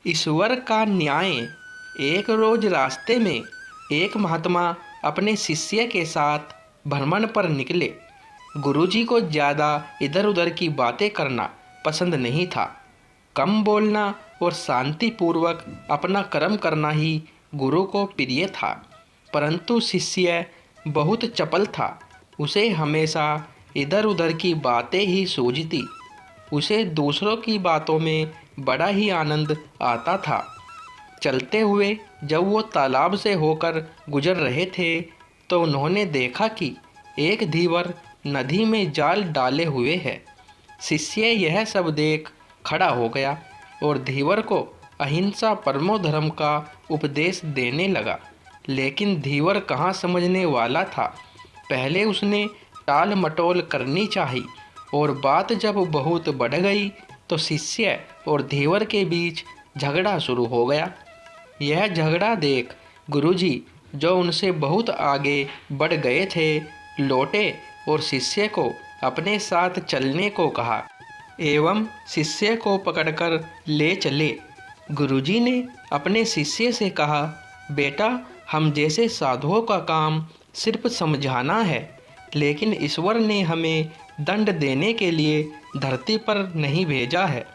ईश्वर का न्याय। एक रोज रास्ते में एक महात्मा अपने शिष्य के साथ भ्रमण पर निकले। गुरुजी को ज़्यादा इधर उधर की बातें करना पसंद नहीं था। कम बोलना और शांतिपूर्वक अपना कर्म करना ही गुरु को प्रिय था। परंतु शिष्य बहुत चपल था। उसे हमेशा इधर उधर की बातें ही सूझती। उसे दूसरों की बातों में बड़ा ही आनंद आता था। चलते हुए जब वो तालाब से होकर गुजर रहे थे तो उन्होंने देखा कि एक धीवर नदी में जाल डाले हुए है। शिष्य यह सब देख खड़ा हो गया और धीवर को अहिंसा परमो धर्म का उपदेश देने लगा। लेकिन धीवर कहाँ समझने वाला था। पहले उसने टाल मटोल करनी चाहिए और बात जब बहुत बढ़ गई तो शिष्य और धीवर के बीच झगड़ा शुरू हो गया। यह झगड़ा देख गुरुजी, जो उनसे बहुत आगे बढ़ गए थे, लौटे और शिष्य को अपने साथ चलने को कहा एवं शिष्य को पकड़कर ले चले। गुरुजी ने अपने शिष्य से कहा, बेटा, हम जैसे साधुओं का काम सिर्फ समझाना है, लेकिन ईश्वर ने हमें दंड देने के लिए धरती पर नहीं भेजा है।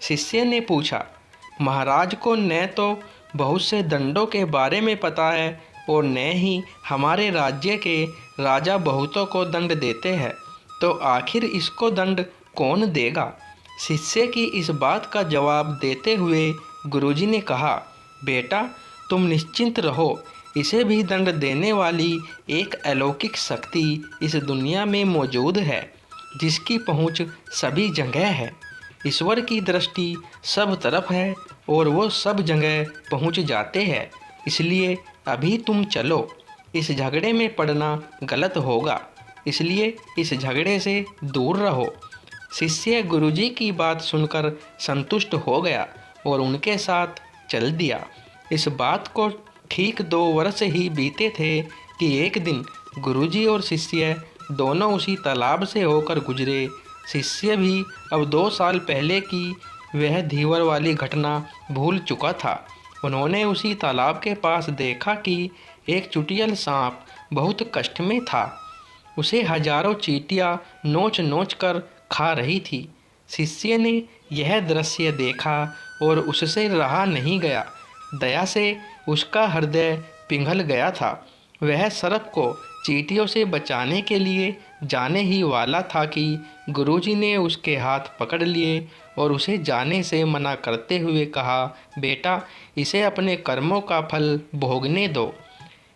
शिष्य ने पूछा, महाराज को न तो बहुत से दंडों के बारे में पता है और न ही हमारे राज्य के राजा बहुतों को दंड देते हैं, तो आखिर इसको दंड कौन देगा। शिष्य की इस बात का जवाब देते हुए गुरुजी ने कहा, बेटा, तुम निश्चिंत रहो, इसे भी दंड देने वाली एक अलौकिक शक्ति इस दुनिया में मौजूद है, जिसकी पहुंच सभी जगह है। ईश्वर की दृष्टि सब तरफ है और वो सब जगह पहुंच जाते हैं। इसलिए अभी तुम चलो, इस झगड़े में पड़ना गलत होगा, इसलिए इस झगड़े से दूर रहो। शिष्य गुरुजी की बात सुनकर संतुष्ट हो गया और उनके साथ चल दिया। इस बात को ठीक 2 वर्ष ही बीते थे कि एक दिन गुरुजी और शिष्य दोनों उसी तालाब से होकर गुजरे। शिष्य भी अब 2 साल पहले की वह धीवर वाली घटना भूल चुका था। उन्होंने उसी तालाब के पास देखा कि एक चुटियल सांप बहुत कष्ट में था। उसे हजारों चींटियां नोच नोच कर खा रही थी। शिष्य ने यह दृश्य देखा और उससे रहा नहीं गया। दया से उसका हृदय पिघल गया था। वह सर्प को चींटियों से बचाने के लिए जाने ही वाला था कि गुरुजी ने उसके हाथ पकड़ लिए और उसे जाने से मना करते हुए कहा, बेटा, इसे अपने कर्मों का फल भोगने दो।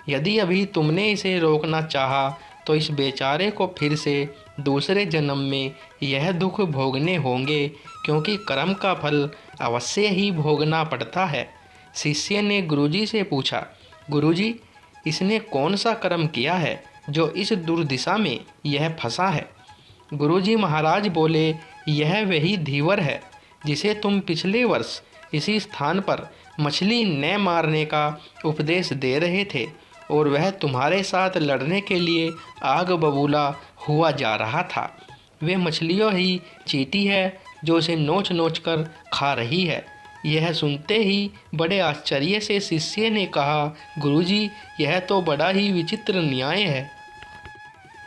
यदि अभी तुमने इसे रोकना चाहा तो इस बेचारे को फिर से दूसरे जन्म में यह दुख भोगने होंगे, क्योंकि कर्म का फल अवश्य ही भोगना पड़ता है। शिष्य ने गुरुजी से पूछा, गुरुजी, इसने कौन सा कर्म किया है जो इस दुर्दिशा में यह फंसा है। गुरुजी महाराज बोले, यह वही धीवर है जिसे तुम पिछले वर्ष इसी स्थान पर मछली न मारने का उपदेश दे रहे थे और वह तुम्हारे साथ लड़ने के लिए आग बबूला हुआ जा रहा था। वे मछलियों ही चींटी है जो उसे नोच नोच कर खा रही है। यह सुनते ही बड़े आश्चर्य से शिष्य ने कहा, गुरुजी, यह तो बड़ा ही विचित्र न्याय है।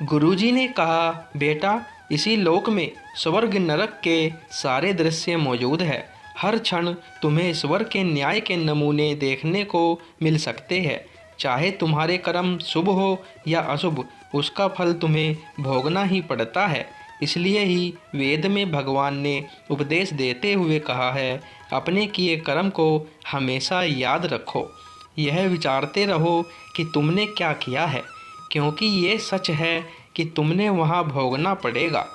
गुरुजी ने कहा, बेटा, इसी लोक में स्वर्ग नरक के सारे दृश्य मौजूद है। हर क्षण तुम्हें ईश्वर के न्याय के नमूने देखने को मिल सकते हैं। चाहे तुम्हारे कर्म शुभ हो या अशुभ, उसका फल तुम्हें भोगना ही पड़ता है। इसलिए ही वेद में भगवान ने उपदेश देते हुए कहा है, अपने किए कर्म को हमेशा याद रखो। यह विचारते रहो कि तुमने क्या किया है, क्योंकि ये सच है कि तुमने वहाँ भोगना पड़ेगा।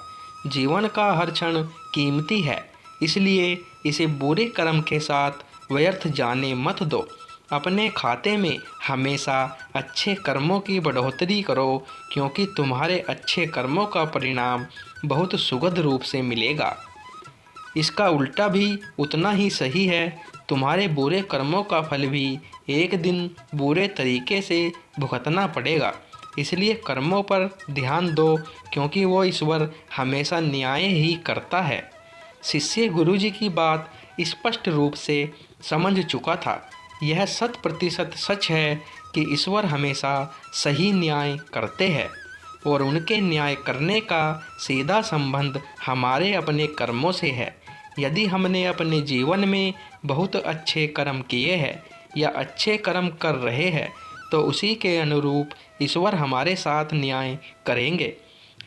जीवन का हर क्षण कीमती है, इसलिए इसे बुरे कर्म के साथ व्यर्थ जाने मत दो। अपने खाते में हमेशा अच्छे कर्मों की बढ़ोतरी करो, क्योंकि तुम्हारे अच्छे कर्मों का परिणाम बहुत सुखद रूप से मिलेगा। इसका उल्टा भी उतना ही सही है। तुम्हारे बुरे कर्मों का फल भी एक दिन बुरे तरीके से भुगतना पड़ेगा। इसलिए कर्मों पर ध्यान दो, क्योंकि वो ईश्वर हमेशा न्याय ही करता है। शिष्य गुरुजी की बात स्पष्ट रूप से समझ चुका था। यह 100% सच है कि ईश्वर हमेशा सही न्याय करते हैं और उनके न्याय करने का सीधा संबंध हमारे अपने कर्मों से है। यदि हमने अपने जीवन में बहुत अच्छे कर्म किए हैं या अच्छे कर्म कर रहे हैं तो उसी के अनुरूप ईश्वर हमारे साथ न्याय करेंगे।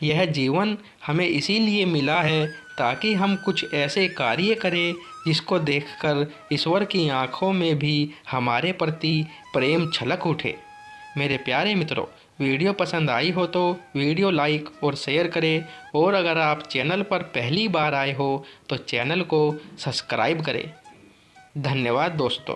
यह जीवन हमें इसीलिए मिला है ताकि हम कुछ ऐसे कार्य करें जिसको देखकर ईश्वर की आंखों में भी हमारे प्रति प्रेम छलक उठे। मेरे प्यारे मित्रों, वीडियो पसंद आई हो तो वीडियो लाइक और शेयर करें और अगर आप चैनल पर पहली बार आए हो तो चैनल को सब्सक्राइब करें। धन्यवाद दोस्तों।